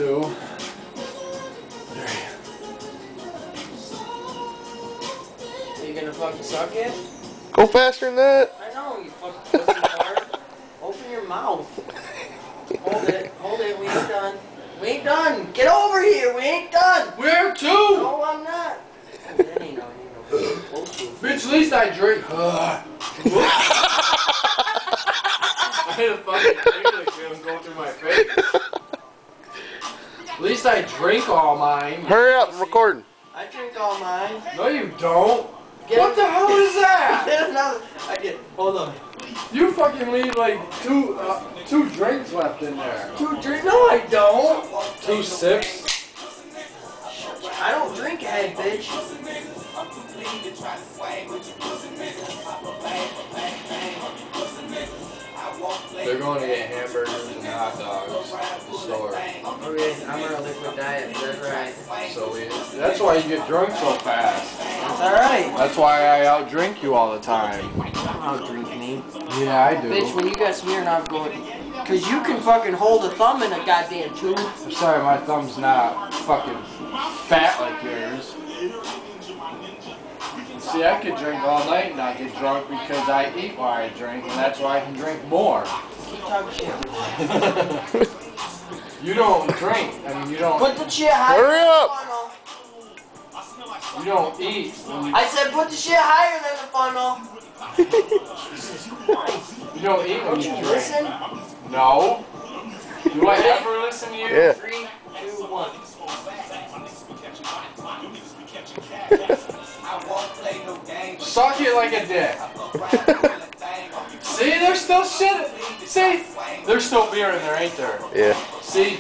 2, 3. Are you gonna fucking suck it? Go faster than that. I know, you fucking pussy fart. Open your mouth. Hold it, we ain't done. We ain't done. Get over here, we ain't done. Where to? No, I'm not. Oh, that ain't no Bitch, at least I drink. I had a fucking English film go through my face. At least I drink all mine. Hurry up, I'm recording. I drink all mine. No, you don't. Get What the hell is that? Get another. I get. Hold on. You fucking leave like two drinks left in there. 2 drinks? No, I don't. 2 sips. I don't drink head, bitch. They're going to get hamburgers and hot dogs at the store. Okay, I'm on a liquid diet. That's right. So that's why you get drunk so fast. That's alright. That's why I outdrink you all the time. I'll drink me. Yeah, I do. Bitch, when you got Smirnoff going, cause you can fucking hold a thumb in a goddamn tube. I'm sorry, my thumb's not fucking fat like yours. See, I could drink all night and not get drunk because I eat while I drink, and that's why I can drink more. Keep talking shit. You don't drink. I mean, you don't. Put the shit higher Hurry than up. the funnel. You don't eat. I said put the shit higher than the funnel. Jesus Christ. You don't eat when Don't you you drink. listen? No. Do I ever listen to you? Yeah. 3, 2, 1. Suck it like a dick. See, there's still shit. See, there's still beer in there, ain't there? Yeah. See.